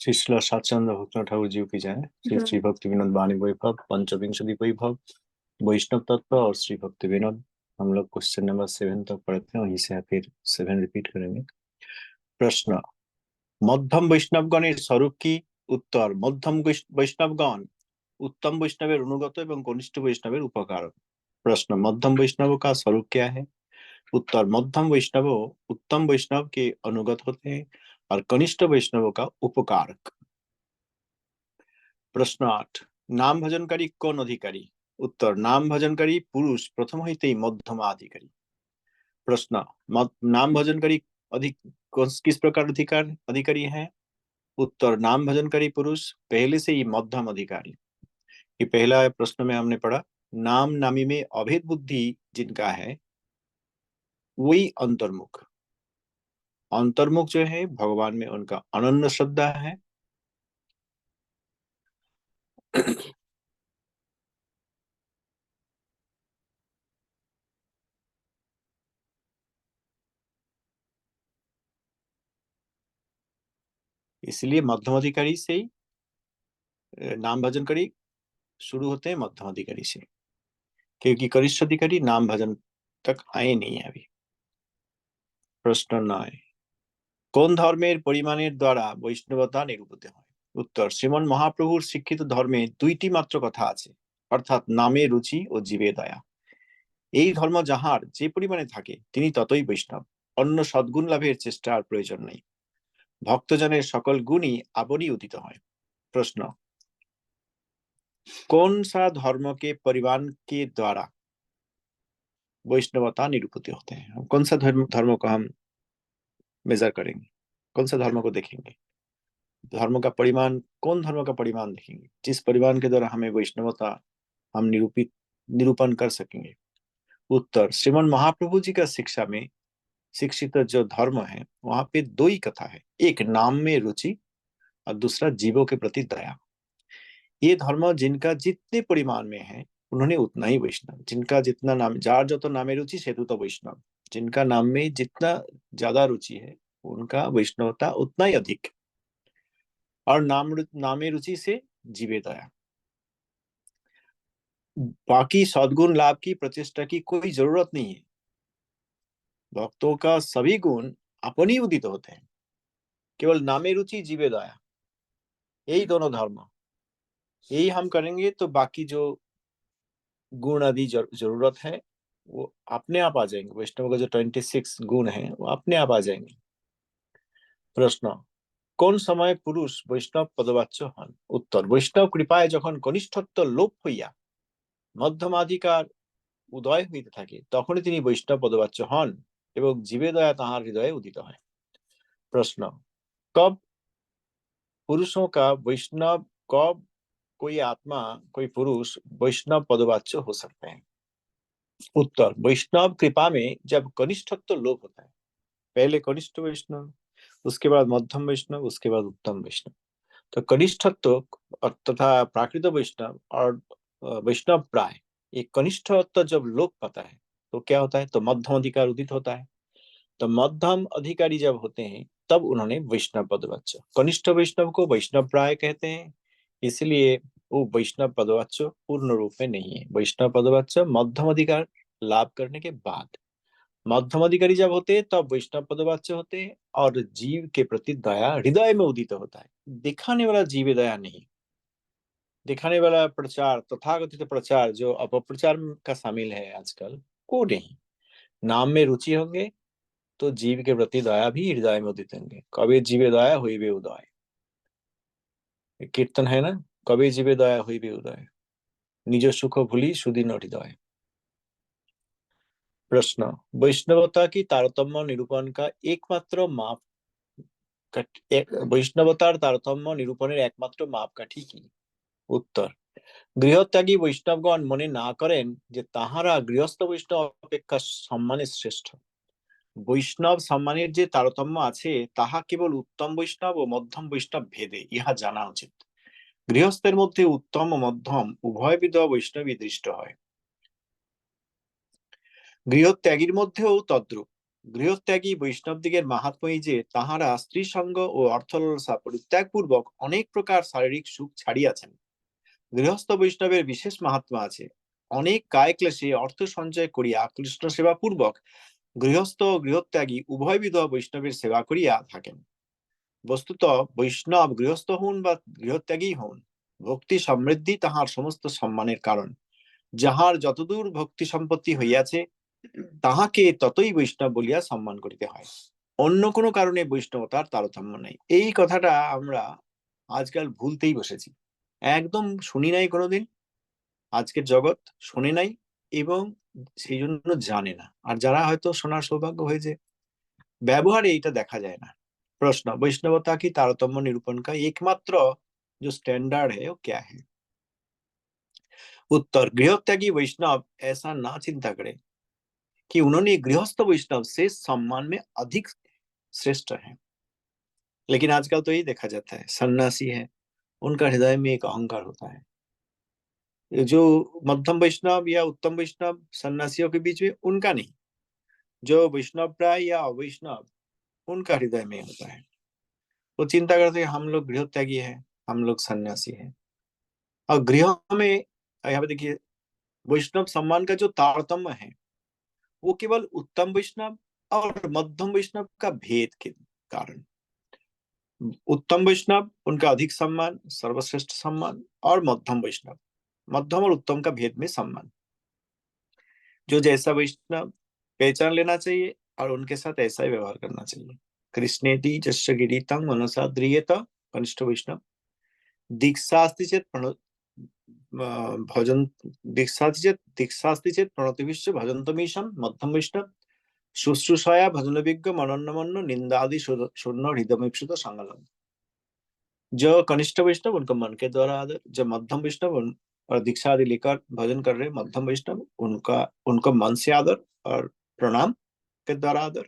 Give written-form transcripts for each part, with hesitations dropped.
श्री श्रील सच्चिदानंद भक्तिनाथ ठाकुर जी की जय। श्री श्री भक्ति विनोद वाणी वैभव पंचविंशति वैभव वैष्णव तत्व और श्री भक्ति विनोद। हम लोग क्वेश्चन नंबर 7 तक पढ़ते हैं, वहीं से फिर 7 रिपीट करेंगे। प्रश्न, मध्यम वैष्णवगणের स्वरूप की? उत्तर, मध्यम वैष्णवगण उत्तम वैष्णवेर अनुगत एवं कनिष्ठ वैष्णवेर उपकारक। प्रश्न, मध्यम वैष्णव का स्वरूप क्या है? उत्तर, मध्यम वैष्णव उत्तम वैष्णव के अनुगत होते हैं और कनिष्ठ वैष्णव का उपकारक। प्रश्न 8, नाम भजनकारी कौन अधिकारी? उत्तर, नाम भजनकारी पुरुष प्रथम हईतेई मध्यमाधिकारी। प्रश्न, नाम भजनकारी अधिक किस प्रकार अधिकारी है? उत्तर, नाम भजनकारी पुरुष पहले से ही मध्यम अधिकारी। ये पहला प्रश्न में हमने पढ़ा, नाम नामी में अभेद बुद्धि जिनका है वही अंतर्मुख। अंतर्मुख जो है भगवान में उनका अनन्य श्रद्धा है। इसलिए मध्यम अधिकारी से ही नाम भजनकारी शुरू होते हैं, मध्यम अधिकारी से, क्योंकि कनिष्ठ अधिकारी नाम भजन तक आए नहीं है अभी। प्रश्न 9, কোন ধর্মের পরিমাণের দ্বারা বৈষ্ণবতা নিরূপিত হয়? উত্তর, শ্রীমন মহাপ্রভুর শিক্ষিত ধর্মে দুইটি মাত্র কথা আছে, অর্থাৎ নামে রুচি ও জীবে দয়া। এই ধর্ম যাহার যে পরিমাণে থাকে তিনি ততই বৈষ্ণব। অন্য সদ্গুণ লাভের চেষ্টার প্রয়োজন নেই। ভক্তজনের সকল গুণই আপনি উদিত হয়। प्रश्न, कौन सा धर्म के परिवार के द्वारा वैष्णवता निरूपित होते हैं? कौन सा धर्म को हम मेजर करेंगे, कौन सा धर्म को देखेंगे? धर्म का परिमाण, कौन धर्म का परिमाण देखेंगे जिस परिमाण के द्वारा हमें वैष्णवता हम निरूपण कर सकेंगे? उत्तर, श्रीमन महाप्रभु जी का शिक्षा में शिक्षित जो धर्म है वहां पे दो ही कथा है, एक नाम में रुचि और दूसरा जीवों के प्रति दया। ये धर्म जिनका जितने परिमाण में है उन्होंने उतना ही वैष्णव। जिनका जितना नाम, जार जो तो नामे रुचि सेतु तो वैष्णव। जिनका नाम में जितना ज्यादा रुचि है उनका वैष्णवता उतना ही अधिक। और नामे रुचि से जीवे दया। बाकी सद्गुण लाभ की प्रचेष्टा की कोई जरूरत नहीं है। भक्तों का सभी गुण अपनी उदित होते हैं। केवल नामे रुचि जीवे दया, यही दोनों धर्म, यही हम करेंगे तो बाकी जो गुण आदि जरूरत है वो अपने आप आ जाएंगे। वैष्णव का जो 26 गुण है वो अपने आप आ जाएंगे। प्रश्न, কোন সময় পুরুষ বৈষ্ণব পদবাচ্য হন? উত্তর, বৈষ্ণব কৃপায় যখন কনিষ্ঠত্ব লোপ হইয়া মধ্যমাধিকার উদয় হইতে থাকে তখনই তিনি বৈষ্ণব পদবাচ্য হন এবং জীবে দয়া তাহার হৃদয়ে উদিত হয়। प्रश्न, कब पुरुषों का वैष्णव, कब कोई आत्मा, कोई पुरुष वैष्णव पदवाच्य हो सकते हैं? उत्तर, वैष्णव कृपा में जब कनिष्ठत्व लोप होता है, पहले कनिष्ठ वैष्णव, उसके बाद मध्यम वैष्णव, उसके बाद उत्तम वैष्णव। तो कनिष्ठत्व तथा प्राकृत वैष्णव और वैष्णव प्राय, ये कनिष्ठत्व जब लोप पाता है तो क्या होता है? तो मध्यम अधिकार उदित होता है। तो मध्यम अधिकारी जब होते हैं तब उन्होंने वैष्णव पदवाच्य, कनिष्ठ वैष्णव को वैष्णव प्राय कहते हैं, इसलिए वो वैष्णव पदवाच्य पूर्ण रूप में नहीं है। वैष्णव पदवाच्य मध्यम अधिकार लाभ करने के बाद, मध्यम अधिकारी जब होते हैं तब वैष्णव पदवाच्य होते हैं और जीव के प्रति दया हृदय में उदित होता है। दिखाने वाला जीव दया नहीं, दिखाने वाला प्रचार, तथाकथित प्रचार जो अपप्रचार का शामिल है आजकल, को नहीं। नाम में रुचि होंगे तो जीव के प्रति दया भी हृदय में उदित होंगे। कभी जीवे दया हुई भी उदय, कीर्तन है ना, कभी जीवे दया हुई भी उदय, निज सुख भूली सुदीन हृदय। प्रश्न, वैष्णवता की तारतम्य निरूपण का एकमात्र माप, वैष्णवतार तारतम्य निरूपणের একমাত্র মাপকাঠি কি? উত্তর, গৃহত্যাগী বৈষ্ণবগণ মনে না করেন যে তাহারা গৃহস্থ বৈষ্ণব অপেক্ষা সম্মানে শ্রেষ্ঠ। বৈষ্ণব সম্মানের যে তারতম্য আছে তাহা কেবল উত্তম বৈষ্ণব ও মধ্যম বৈষ্ণব ভেদে, ইহা জানা উচিত। গৃহস্থের মধ্যে উত্তম ও মধ্যম উভয়বিধ বৈষ্ণবী দৃষ্ট হয়, গৃহত্যাগীর মধ্যেও তদ্রূপ। গৃহত্যাগী বৈষ্ণবদিগের মাহাত্ম্য এই যে তাহারা স্ত্রী সঙ্গ ও অর্থলালসা পরিত্যাগ পূর্বক অনেক প্রকার শারীরিক সুখ ছাড়িয়াছেন। গৃহস্থ বৈষ্ণবের বিশেষ মাহাত্ম্য আছে। অনেক কায় ক্লেশে অর্থ সঞ্চয় করিয়া কৃষ্ণ সেবা পূর্বক গৃহস্থ ও গৃহত্যাগী উভয়বিধ বৈষ্ণবের সেবা করিয়া থাকেন। বস্তুত বৈষ্ণব গৃহস্থ হন বা গৃহত্যাগী হন, ভক্তি সমৃদ্ধি তাহার সমস্ত সম্মানের কারণ। যাহার যতদূর ভক্তি সম্পত্তি হইয়াছে তাহাকে ততই বৈষ্ণব বলিয়া সম্মান করিতে হয়। অন্য কোনো কারণে বৈষ্ণবতার তারতম্য নাই। এই কথাটা আমরা আজকাল ভুলতেই বসেছি, একদম শুনি নাই কোনোদিন। আজকের জগৎ শোনে নাই এবং সেই জন্য জানে না। আর যারা হয়তো শোনার সৌভাগ্য হয়েছে, ব্যবহারে এটা দেখা যায় না। प्रश्न, वैष्णवता की तारतम्य निरूपण का एकमात्र जो स्टैंडर्ड है वो क्या है? उत्तर, गृहत्यागी वैष्णव ऐसा ना चिंता करे कि उन्होंने गृहस्थ वैष्णव से सम्मान में अधिक श्रेष्ठ है। लेकिन आजकल तो यही देखा जाता है, सन्यासी है, उनका हृदय में एक अहंकार होता है। जो मध्यम वैष्णव या उत्तम वैष्णव सन्यासियों के बीच में उनका नहीं, जो वैष्णव प्राय या अवैष्णव उनका हृदय में होता है। वो चिंता करते हैं हम लोग गृहत्यागी है, हम लोग सन्यासी है। और गृह में यहाँ पे देखिए, वैष्णव सम्मान का जो तारतम्य है वो केवल उत्तम वैष्णव और मध्यम वैष्णव का भेद के कारण। उत्तम वैष्णव उनका अधिक सम्मान, सर्वश्रेष्ठ सम्मान, और मध्यम वैष्णव मध्यम और उत्तम का भेद में सम्मान। जो जैसा वैष्णव पहचान लेना चाहिए और उनके साथ ऐसा ही व्यवहार करना चाहिए। कृष्णेति जस्य गिरीतं मनसा द्रियेत कनिष्ठ वैष्णव दीक्षास्ति चेत भजन दीक्षास्ति चेत प्रणतिभिश्च भजन्तमीशं मध्यम वैष्णव शुश्रूषाया भजन विज्ञ मनन्नमन्न निंदादि शूर्ण हृदयमीप्सित संगलम। जो कनिष्ठ वैष्णव उनको मन के द्वारा आदर, जो मध्यम वैष्णव और दीक्षा आदि लेकर भजन कर रहे मध्यम वैष्णव उनको मन से आदर और प्रणाम के द्वारा आदर,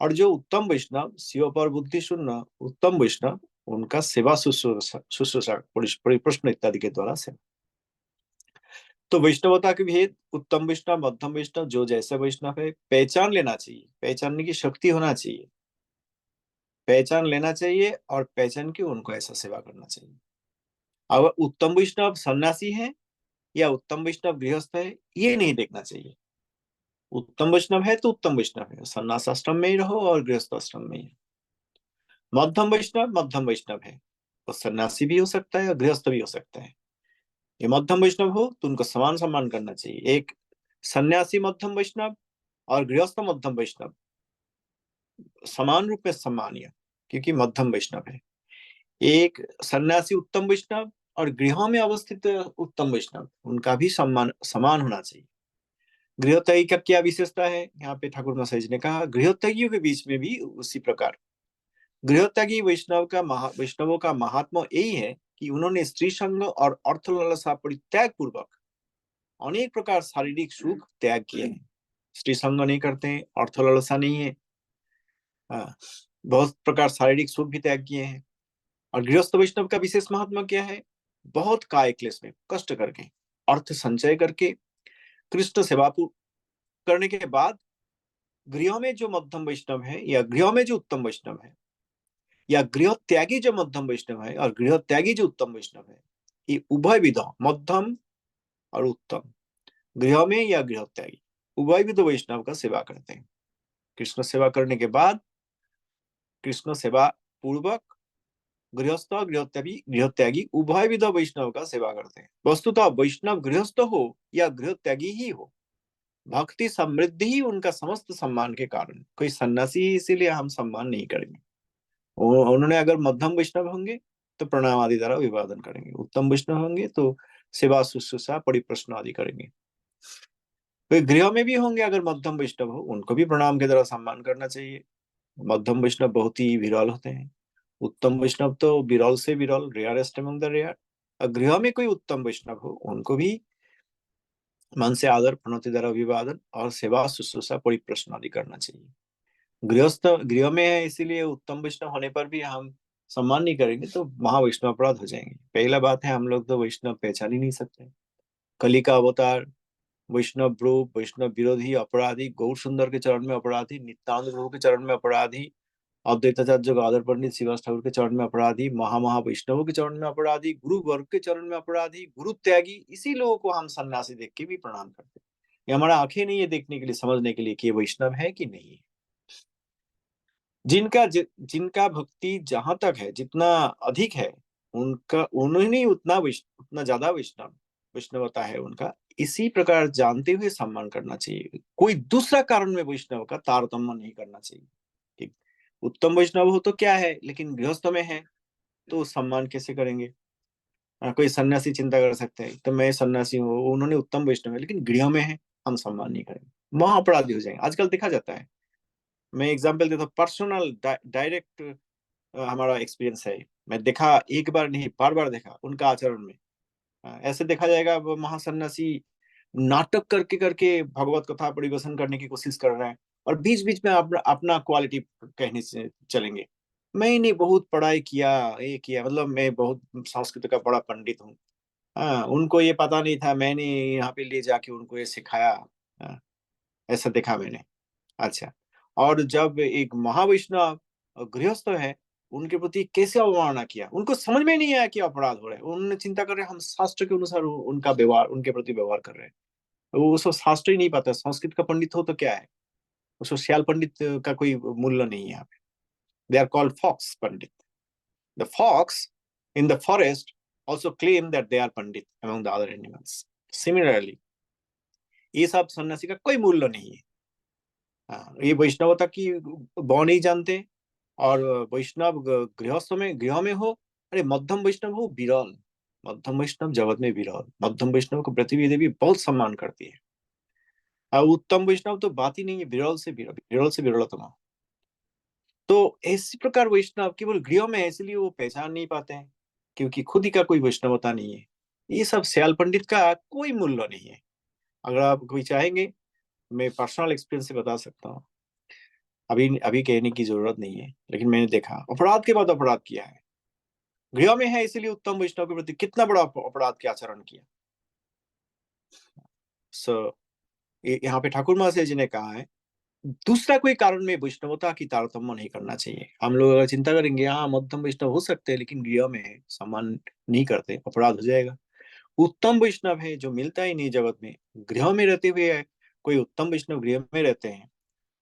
और जो उत्तम वैष्णव शिव पर बुद्धि शून्य उत्तम वैष्णव उनका सेवा शुश्रूषा परिप्रश्न इत्यादि के द्वारा सेवा। तो वैष्णवता के भेद, उत्तम वैष्णव मध्यम वैष्णव जो जैसे वैष्णव है पहचान लेना चाहिए, पहचानने की शक्ति होना चाहिए, पहचान लेना चाहिए और पहचान के उनको ऐसा सेवा करना चाहिए। अब उत्तम वैष्णव सन्यासी है या उत्तम वैष्णव गृहस्थ है ये नहीं देखना चाहिए। उत्तम वैष्णव है तो उत्तम वैष्णव है, सन्यास आश्रम में ही रहो और गृहस्थ आश्रम में ही। मध्यम वैष्णव है, वो सन्यासी भी हो सकता है और गृहस्थ भी हो सकता है। ये मध्यम वैष्णव हो तो उनको समान सम्मान करना चाहिए। एक सन्यासी मध्यम वैष्णव और गृहस्थ मध्यम वैष्णव समान रूप में सम्मानीय, क्योंकि मध्यम वैष्णव है। एक सन्यासी उत्तम वैष्णव और गृह में अवस्थित उत्तम वैष्णव उनका भी सम्मान समान होना चाहिए। गृहत्यागी का क्या विशेषता है, यहाँ पे ठाकुर महाराज ने कहा गृहत्यागियों के बीच में भी उसी प्रकार गृहत्यागी वैष्णवों का महात्मा यही है कि उन्होंने स्त्री संग और अर्थ लालसा परित्याग पूर्वक अनेक प्रकार शारीरिक सुख त्याग किए हैं। स्त्री संग नहीं करते हैं, अर्थ लालसा नहीं है, बहुत प्रकार शारीरिक सुख भी त्याग किए हैं। और गृहस्थ वैष्णव का विशेष महात्मा क्या है, बहुत काय क्लेश में कष्ट करके अर्थ संचय करके कृष्ण सेवा करने के बाद गृह में जो मध्यम वैष्णव है या गृह में जो उत्तम वैष्णव है या गृह त्यागी जो मध्यम वैष्णव है और गृह त्यागी जो उत्तम वैष्णव है, ये उभय विध मध्यम और उत्तम गृह में या गृह त्यागी उभय विध वैष्णव का सेवा करते हैं। कृष्ण सेवा करने के बाद कृष्ण सेवा पूर्वक गृहस्थ गृह त्यागी उभय विध वैष्णव का सेवा करते हैं। वस्तुतः वैष्णव गृहस्थ हो या गृह त्यागी ही हो, भक्ति समृद्धि ही उनका समस्त सम्मान के कारण। कोई सन्यासी इसीलिए हम सम्मान नहीं करेंगे, उन्होंने अगर मध्यम वैष्णव होंगे तो प्रणाम आदि द्वारा अभिवादन करेंगे, उत्तम वैष्णव होंगे तो सेवा शुश्रूषा परिप्रश्न आदि करेंगे। कोई गृह में भी होंगे अगर मध्यम वैष्णव हो उनको भी प्रणाम के द्वारा सम्मान करना चाहिए। मध्यम वैष्णव बहुत ही विरल होते हैं, उत्तम वैष्णव तो विरल से विरल, रेयरेस्ट अमंग द रेयर। गृह में कोई उत्तम वैष्णव हो उनको भी मन से आदर प्रणति द्वारा अभिवादन और सेवा शुश्रूषा परिप्रश्न आदि करना चाहिए। गृहस्थ गृह में है इसीलिए उत्तम वैष्णव होने पर भी हम सम्मान नहीं करेंगे तो महावैष्णव अपराध हो जाएंगे। पहला बात है हम लोग तो वैष्णव पहचान ही नहीं सकते। कली का अवतार वैष्णव ग्रुप, वैष्णव विरोधी, अपराधी, गौर सुंदर के चरण में अपराधी, नित्यानंद प्रभु के चरण में अपराधी, अद्वैताचार्य गदाधर पंडित श्रीवास ठाकुर के चरण में अपराधी, महा वैष्णवों के चरण में अपराधी, गुरु वर्ग के चरण में अपराधी, गुरु त्यागी, इसी लोगों को हम सन्यासी देख के भी प्रणाम करते हैं। ये हमारा आंखें नहीं है देखने के लिए, समझने के लिए कि ये वैष्णव है कि नहीं है। जिनका भक्ति जहां तक है, जितना अधिक है, उनका उन्होंने उतना ज्यादा वैष्णवता है उनका। इसी प्रकार जानते हुए सम्मान करना चाहिए। कोई दूसरा कारण में वैष्णव का तारतम्य नहीं करना चाहिए। ठीक, उत्तम वैष्णव हो तो क्या है, लेकिन गृहस्थ में है तो सम्मान कैसे करेंगे? कोई सन्यासी चिंता कर सकते हैं तो मैं सन्यासी हूँ, उन्होंने उत्तम वैष्णव है लेकिन गृह में है, हम सम्मान नहीं करेंगे, महाअपराधी हो जाएंगे। आजकल देखा जाता है। मैं एग्जाम्पल देता हूँ, पर्सनल डायरेक्ट हमारा एक्सपीरियंस है। मैं देखा, एक बार नहीं बार बार देखा उनका आचरण में। ऐसे देखा जाएगा वो महासन्यासी नाटक करके करके भगवत कथा परिवेशन करने की कोशिश कर रहे हैं, और बीच बीच में अपना क्वालिटी कहने से चलेंगे। मैंने बहुत पढ़ाई किया, ये किया, मतलब मैं बहुत संस्कृत का बड़ा पंडित हूँ। हाँ, उनको ये पता नहीं था, मैंने यहाँ पे ले जाके उनको ये सिखाया। हाँ, ऐसा देखा मैंने। अच्छा, और जब एक महावैष्णव गृहस्थ है, उनके प्रति कैसे अवमानना किया, उनको समझ में नहीं आया कि अपराध हो रहा है। उन्होंने चिंता कर रहे हैं हम शास्त्र के अनुसार उनका व्यवहार, उनके प्रति व्यवहार कर रहे हैं। वो उसको शास्त्र ही नहीं पता। संस्कृत का पंडित हो तो क्या है, उसको श्याल पंडित का कोई मूल्य नहीं है यहाँ पे। They are called fox Pandit. The fox in the forest also claim that they are pandit among the other animals. Similarly, ये सब सन्यासी का कोई मूल्य नहीं है। हाँ, ये वैष्णवता की बौ नहीं जानते। और वैष्णव गृह में हो, अरे मध्यम वैष्णव हो विरल। मध्यम वैष्णव जगत में विरल। मध्यम वैष्णव को पृथ्वी देवी बहुत सम्मान करती है। और उत्तम वैष्णव तो बात ही नहीं है, विरल से विरल, विरल से विरलतम। तो इसी प्रकार वैष्णव केवल गृह में है, इसलिए वो पहचान नहीं पाते हैं, क्योंकि खुद ही का कोई वैष्णवता नहीं है। ये सब श्याल पंडित का कोई मूल्य नहीं है। अगर आप कोई चाहेंगे, मैं पर्सनल एक्सपीरियंस से बता सकता हूँ। अभी अभी कहने की जरूरत नहीं है, लेकिन मैंने देखा अपराध के बाद अपराध किया है। गृह में है इसलिए उत्तम वैष्णव के प्रति कितना बड़ा अपराध के आचरण किया। सो यहाँ पे ठाकुर महाशय जी ने कहा है, दूसरा कोई कारण में वैष्णवता की तारतम्य नहीं करना चाहिए। हम लोग अगर चिंता करेंगे, हाँ मध्यम वैष्णव हो सकते हैं लेकिन गृह में है, सम्मान नहीं करते, अपराध हो जाएगा। उत्तम वैष्णव है जो मिलता ही नहीं जगत में, गृह में रहते हुए है। कोई उत्तम वैष्णव गृह में रहते हैं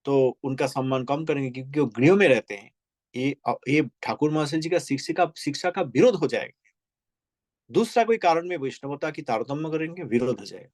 तो उनका सम्मान कम करेंगे, क्योंकि वो गृह में रहते हैं। ये ठाकुर महाशय जी का शिक्षा का विरोध हो जाएगा। दूसरा कोई कारण में वैष्णवता की तारतम्य करेंगे, विरोध हो जाएगा।